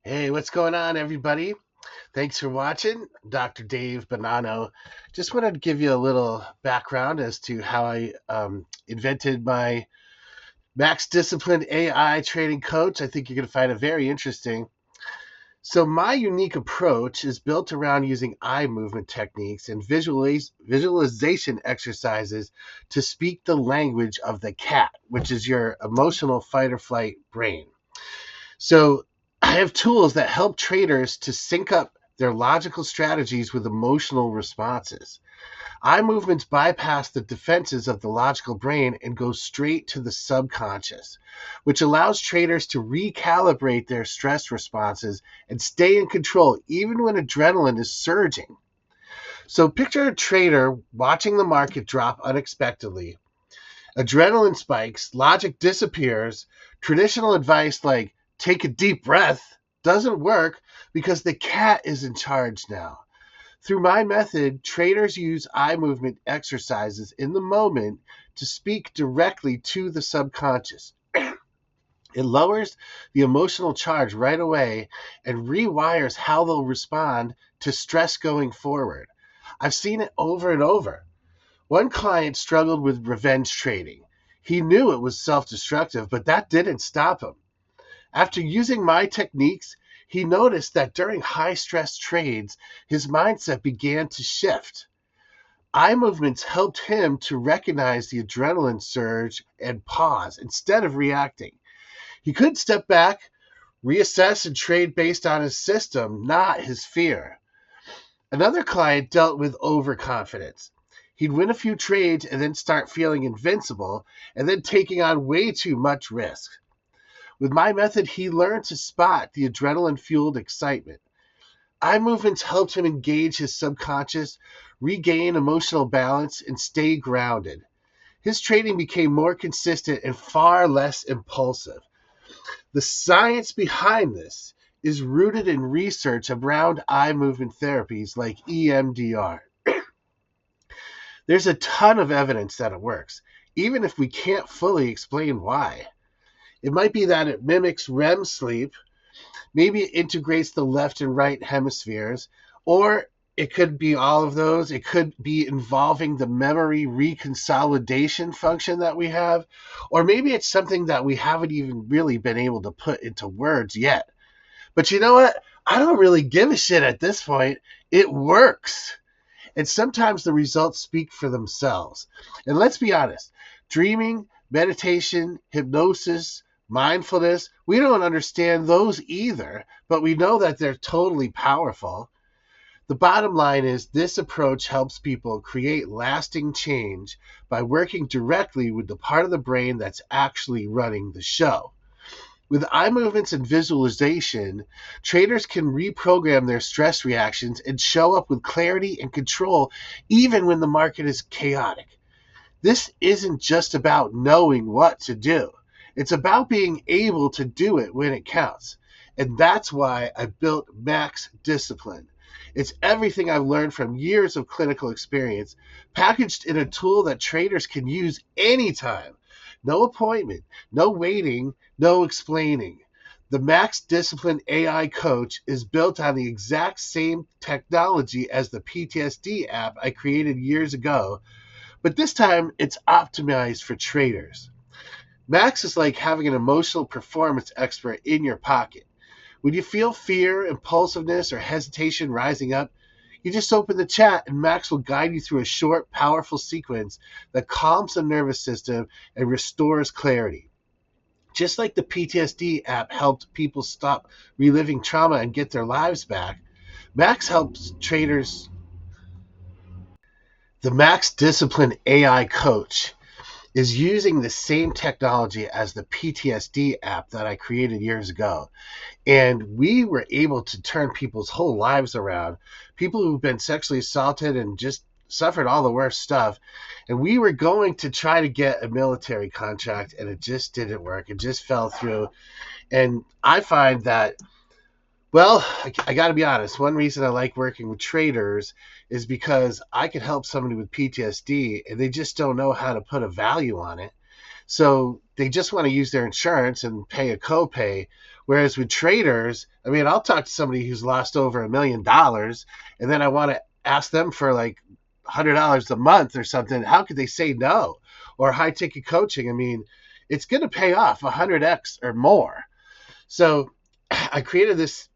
Hey, what's going on, everybody? Thanks for watching. Dr. Dave Bonanno. Just wanted to give you a little background as to how I invented my Max Discipline AI training coach. I think you're going to find it very interesting. So, my unique approach is built around using eye movement techniques and visualization exercises to speak the language of the cat, which is your emotional fight or flight brain. So I have tools that help traders to sync up their logical strategies with emotional responses. Eye movements bypass the defenses of the logical brain and go straight to the subconscious, which allows traders to recalibrate their stress responses and stay in control even when adrenaline is surging. So picture a trader watching the market drop unexpectedly. Adrenaline spikes, logic disappears. Traditional advice like take a deep breath doesn't work because the cat is in charge now. Through my method, traders use eye movement exercises in the moment to speak directly to the subconscious. It lowers the emotional charge right away and rewires how they'll respond to stress going forward. I've seen it over and over. One client struggled with revenge trading. He knew it was self destructive, but that didn't stop him. After using my techniques, he noticed that during high stress trades, his mindset began to shift. Eye movements helped him to recognize the adrenaline surge and pause instead of reacting. He could step back, reassess, and trade based on his system, not his fear. Another client dealt with overconfidence. He'd win a few trades and then start feeling invincible and then taking on way too much risk. With my method, he learned to spot the adrenaline fueled excitement. Eye movements helped him engage his subconscious, regain emotional balance, and stay grounded. His trading became more consistent and far less impulsive. The science behind this is rooted in research around eye movement therapies like EMDR. There's a ton of evidence that it works, even if we can't fully explain why. It might be that it mimics REM sleep, maybe it integrates the left and right hemispheres, or it could be all of those. It could be involving the memory reconsolidation function that we have, or maybe it's something that we haven't even really been able to put into words yet. But you know what? I don't really give a shit at this point. It works. And sometimes the results speak for themselves. And let's be honest, dreaming, meditation, hypnosis, mindfulness, we don't understand those either, but we know that they're totally powerful. The bottom line is this approach helps people create lasting change by working directly with the part of the brain that's actually running the show. With eye movements and visualization, traders can reprogram their stress reactions and show up with clarity and control even when the market is chaotic. This isn't just about knowing what to do. It's about being able to do it when it counts. And that's why I built Max Discipline. It's everything I've learned from years of clinical experience, packaged in a tool that traders can use anytime. No appointment, no waiting, no explaining. The Max Discipline AI Coach is built on the exact same technology as the PTSD app I created years ago, but this time it's optimized for traders. Max is like having an emotional performance expert in your pocket. When you feel fear, impulsiveness, or hesitation rising up, you just open the chat and Max will guide you through a short, powerful sequence that calms the nervous system and restores clarity. Just like the PTSD app helped people stop reliving trauma and get their lives back, Max helps traders. The Max Discipline AI Coach is using the same technology as the PTSD app that I created years ago. And we were able to turn people's whole lives around. People who've been sexually assaulted and just suffered all the worst stuff. And we were going to try to get a military contract, and it just didn't work. It just fell through. And I find that, well, I got to be honest. One reason I like working with traders is because I can help somebody with PTSD, and they just don't know how to put a value on it. So they just want to use their insurance and pay a copay. Whereas with traders, I mean, I'll talk to somebody who's lost over $1 million, and then I want to ask them for like $100 a month or something. How could they say no? Or high ticket coaching. I mean, it's going to pay off 100x or more. So I created this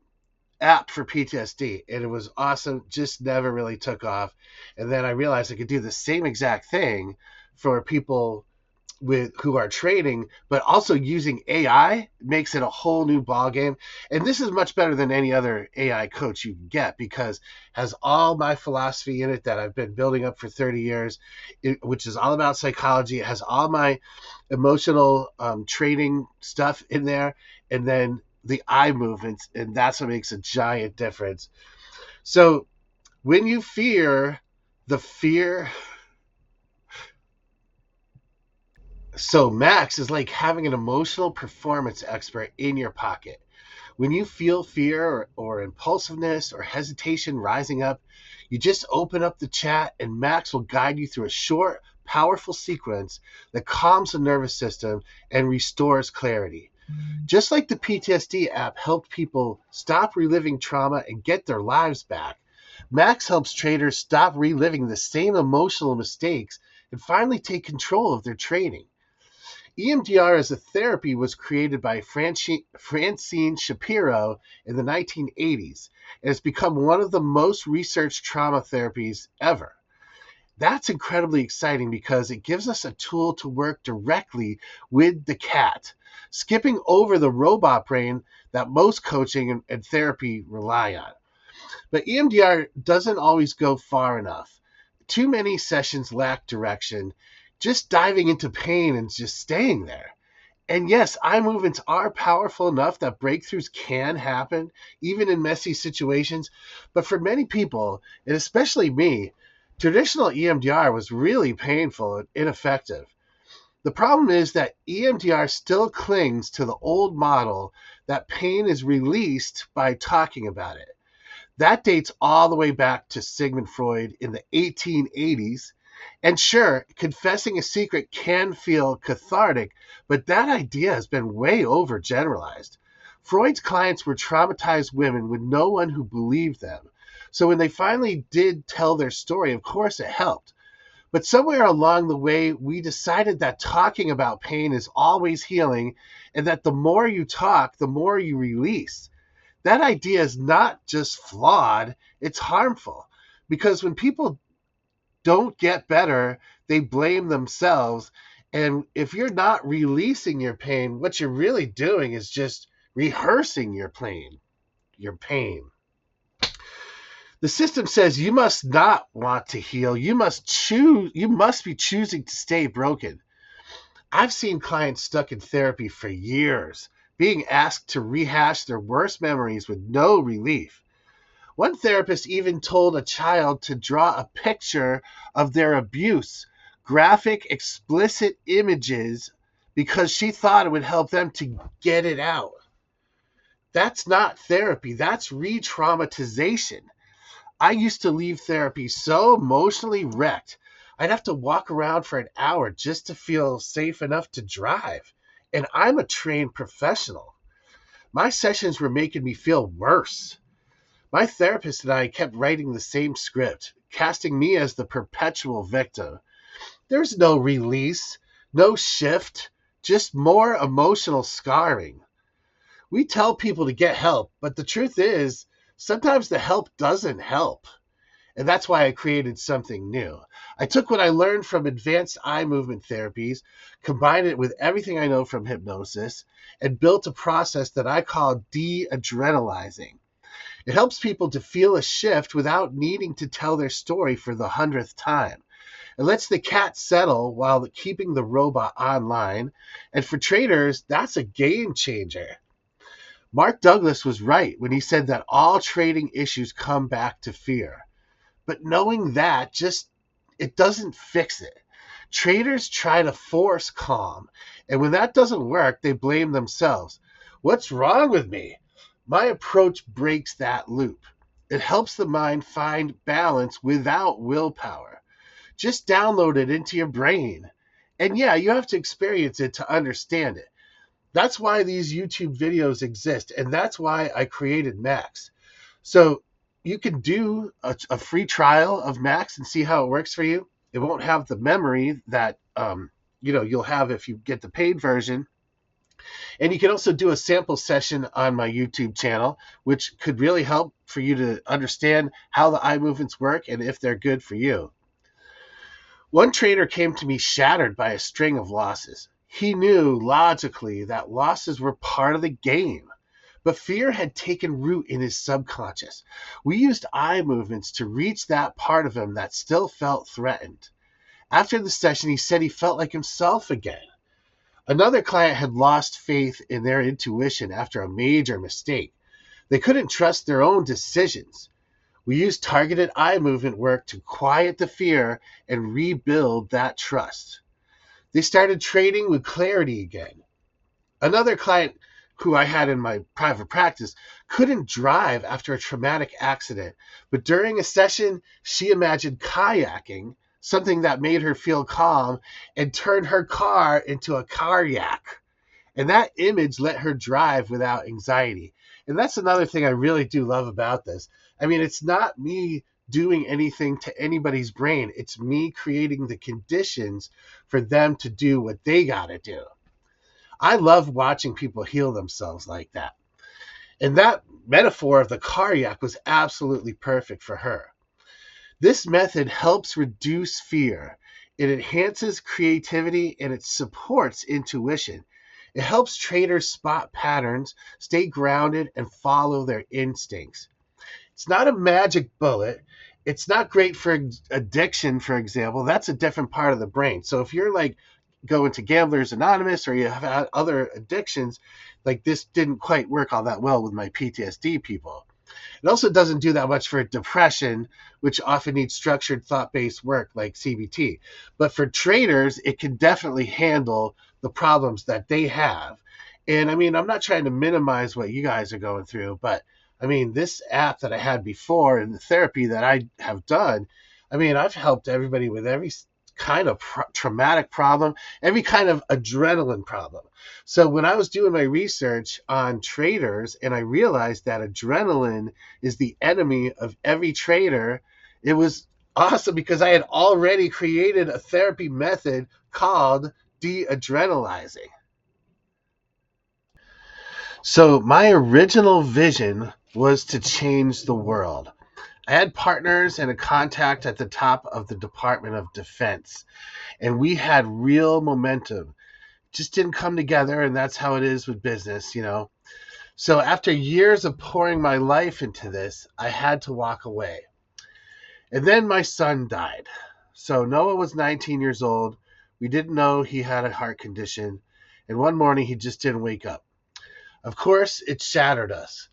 app for PTSD, and it was awesome. Just never really took off. And then I realized I could do the same exact thing for people with who are trading, but also using AI makes it a whole new ballgame. And this is much better than any other AI coach you can get, because it has all my philosophy in it that I've been building up for 30 years, which is all about psychology. It has all my emotional trading stuff in there, and then the eye movements, and that's what makes a giant difference. So when you fear the fear, so Max is like having an emotional performance expert in your pocket. When you feel fear or impulsiveness or hesitation rising up, you just open up the chat and Max will guide you through a short, powerful sequence that calms the nervous system and restores clarity. Just like the PTSD app helped people stop reliving trauma and get their lives back, Max helps traders stop reliving the same emotional mistakes and finally take control of their trading. EMDR as a therapy was created by Francine Shapiro in the 1980s and has become one of the most researched trauma therapies ever. That's incredibly exciting because it gives us a tool to work directly with the cat, skipping over the robot brain that most coaching and therapy rely on. But EMDR doesn't always go far enough. Too many sessions lack direction, just diving into pain and just staying there. And yes, eye movements are powerful enough that breakthroughs can happen, even in messy situations. But for many people, and especially me, traditional EMDR was really painful and ineffective. The problem is that EMDR still clings to the old model that pain is released by talking about it. That dates all the way back to Sigmund Freud in the 1880s. And sure, confessing a secret can feel cathartic, but that idea has been way overgeneralized. Freud's clients were traumatized women with no one who believed them. So when they finally did tell their story, of course it helped. But somewhere along the way, we decided that talking about pain is always healing, and that the more you talk, the more you release. That idea is not just flawed, it's harmful. Because when people don't get better, they blame themselves. And if you're not releasing your pain, what you're really doing is just rehearsing your pain. Your pain. The system says you must not want to heal. You must choose. You must be choosing to stay broken. I've seen clients stuck in therapy for years, being asked to rehash their worst memories with no relief. One therapist even told a child to draw a picture of their abuse, graphic, explicit images, because she thought it would help them to get it out. That's not therapy, that's re traumatization. I used to leave therapy so emotionally wrecked, I'd have to walk around for an hour just to feel safe enough to drive. And I'm a trained professional. My sessions were making me feel worse. My therapist and I kept writing the same script, casting me as the perpetual victim. There's no release, no shift, just more emotional scarring. We tell people to get help, but the truth is, sometimes the help doesn't help. And that's why I created something new. I took what I learned from advanced eye movement therapies, combined it with everything I know from hypnosis, and built a process that I call de-adrenalizing. It helps people to feel a shift without needing to tell their story for the 100th time. It lets the cat settle while keeping the robot online. And for traders, that's a game changer. Mark Douglas was right when he said that all trading issues come back to fear. But knowing that it doesn't fix it. Traders try to force calm, and when that doesn't work, they blame themselves. What's wrong with me? My approach breaks that loop. It helps the mind find balance without willpower. Just download it into your brain. And yeah, you have to experience it to understand it. That's why these YouTube videos exist, and that's why I created Max. So you can do a free trial of Max and see how it works for you. It won't have the memory that you'll have if you get the paid version. And you can also do a sample session on my YouTube channel, which could really help for you to understand how the eye movements work and if they're good for you. One trainer came to me shattered by a string of losses. He knew logically that losses were part of the game, but fear had taken root in his subconscious. We used eye movements to reach that part of him that still felt threatened. After the session, he said he felt like himself again. Another client had lost faith in their intuition after a major mistake. They couldn't trust their own decisions. We used targeted eye movement work to quiet the fear and rebuild that trust. They started trading with clarity again. Another client who I had in my private practice couldn't drive after a traumatic accident, but during a session, she imagined kayaking, something that made her feel calm, and turned her car into a kayak. And that image let her drive without anxiety. And that's another thing I really do love about this. I mean, it's not me doing anything to anybody's brain. It's me creating the conditions for them to do what they got to do. I love watching people heal themselves like that. And that metaphor of the kayak was absolutely perfect for her. This method helps reduce fear. It enhances creativity and it supports intuition. It helps traders spot patterns, stay grounded, and follow their instincts. It's not a magic bullet. It's not great for addiction, for example. That's a different part of the brain. So if you're like going to Gamblers Anonymous or you have had other addictions, like this didn't quite work all that well with my PTSD people. It also doesn't do that much for depression, which often needs structured thought-based work like CBT. But for traders, it can definitely handle the problems that they have. And I mean, I'm not trying to minimize what you guys are going through, but I mean, this app that I had before and the therapy that I have done, I mean, I've helped everybody with every kind of traumatic problem, every kind of adrenaline problem. So when I was doing my research on traders and I realized that adrenaline is the enemy of every trader, it was awesome because I had already created a therapy method called de-adrenalizing. So my original vision was to change the world. I had partners and a contact at the top of the Department of Defense, and we had real momentum. Just didn't come together, and that's how it is with business, you know. So after years of pouring my life into this, I had to walk away. And then my son died. So Noah was 19 years old. We didn't know he had a heart condition, and one morning he just didn't wake up. Of course, it shattered us.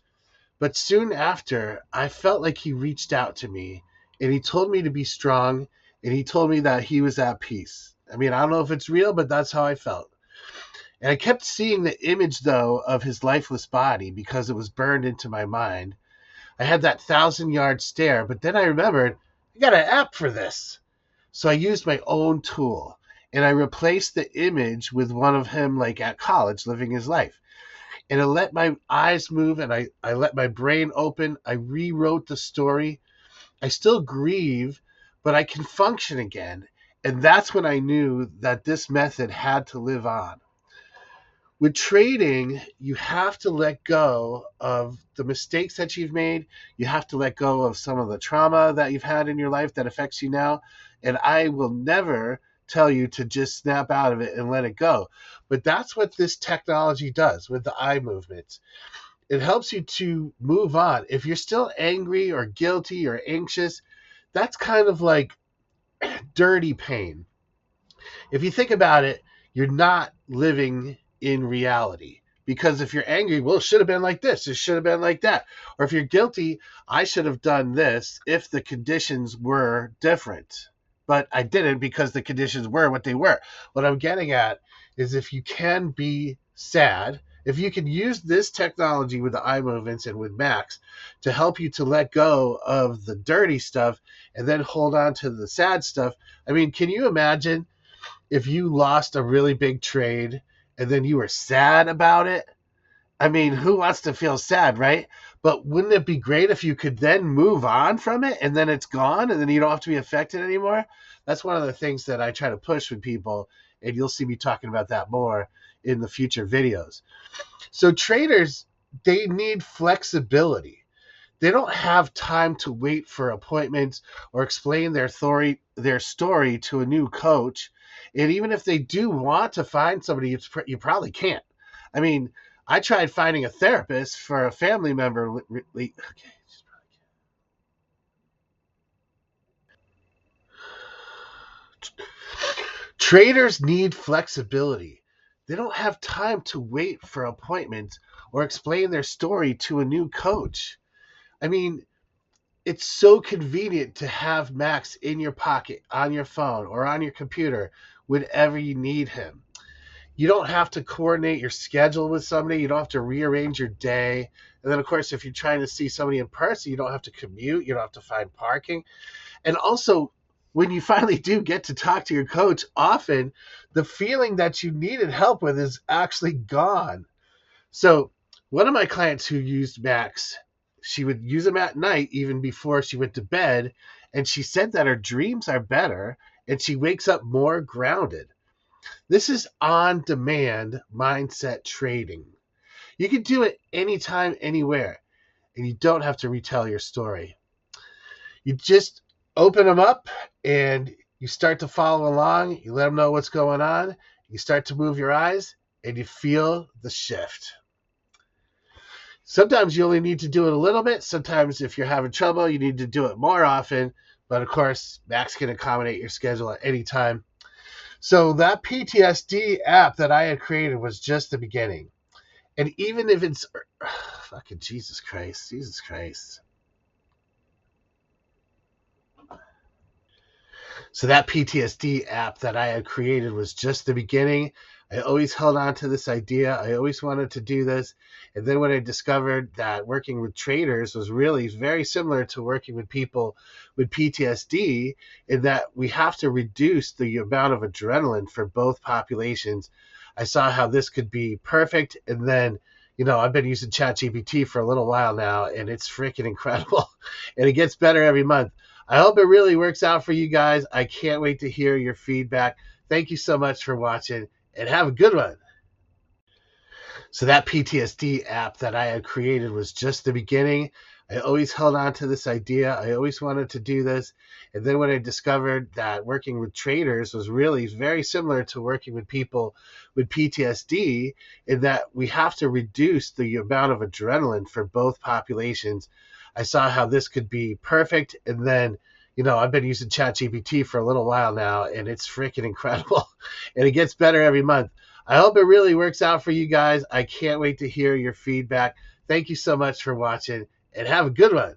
But soon after, I felt like he reached out to me and he told me to be strong and he told me that he was at peace. I mean, I don't know if it's real, but that's how I felt. And I kept seeing the image, though, of his lifeless body because it was burned into my mind. I had that 1,000-yard stare, but then I remembered I got an app for this. So I used my own tool and I replaced the image with one of him like at college living his life. And I let my eyes move and I let my brain open. I rewrote the story. I still grieve, but I can function again. And that's when I knew that this method had to live on. With trading, you have to let go of the mistakes that you've made. You have to let go of some of the trauma that you've had in your life that affects you now. And I will never tell you to just snap out of it and let it go. But that's what this technology does with the eye movements. It helps you to move on. If you're still angry or guilty or anxious, that's kind of like dirty pain. If you think about it, you're not living in reality. Because if you're angry, well, it should have been like this, it should have been like that. Or if you're guilty, I should have done this if the conditions were different. But I didn't because the conditions were what they were. What I'm getting at is if you can be sad, if you can use this technology with the eye movements and with Max to help you to let go of the dirty stuff and then hold on to the sad stuff. I mean, can you imagine if you lost a really big trade and then you were sad about it, I mean, who wants to feel sad, right? But wouldn't it be great if you could then move on from it and then it's gone and then you don't have to be affected anymore? That's one of the things that I try to push with people, and you'll see me talking about that more in the future videos. So traders, they need flexibility. They don't have time to wait for appointments or explain their story to a new coach. And even if they do want to find somebody, you probably can't. I mean, I tried finding a therapist for a family member. Okay. Traders need flexibility. They don't have time to wait for appointments or explain their story to a new coach. I mean, it's so convenient to have Max in your pocket, on your phone, or on your computer whenever you need him. You don't have to coordinate your schedule with somebody. You don't have to rearrange your day. And then, of course, if you're trying to see somebody in person, you don't have to commute. You don't have to find parking. And also, when you finally do get to talk to your coach, often the feeling that you needed help with is actually gone. So one of my clients who used Max, she would use him at night even before she went to bed, and she said that her dreams are better and she wakes up more grounded. This is on-demand mindset trading. You can do it anytime, anywhere, and you don't have to retell your story. You just open them up and you start to follow along. You let them know what's going on. You start to move your eyes and you feel the shift. Sometimes you only need to do it a little bit. Sometimes if you're having trouble, you need to do it more often. But of course, Max can accommodate your schedule at any time. So that PTSD app that I had created was just the beginning. And even if it's fucking Jesus Christ. So that PTSD app that I had created was just the beginning. I always held on to this idea. I always wanted to do this. And then when I discovered that working with traders was really very similar to working with people with PTSD, in that we have to reduce the amount of adrenaline for both populations, I saw how this could be perfect. And then, I've been using ChatGPT for a little while now, and it's freaking incredible. And it gets better every month. I hope it really works out for you guys. I can't wait to hear your feedback. Thank you so much for watching, and have a good one. So that PTSD app that I had created was just the beginning. I always held on to this idea. I always wanted to do this. And then when I discovered that working with traders was really very similar to working with people with PTSD, in that we have to reduce the amount of adrenaline for both populations, I saw how this could be perfect. And then, I've been using ChatGPT for a little while now, and it's freaking incredible. And it gets better every month. I hope it really works out for you guys. I can't wait to hear your feedback. Thank you so much for watching, and have a good one.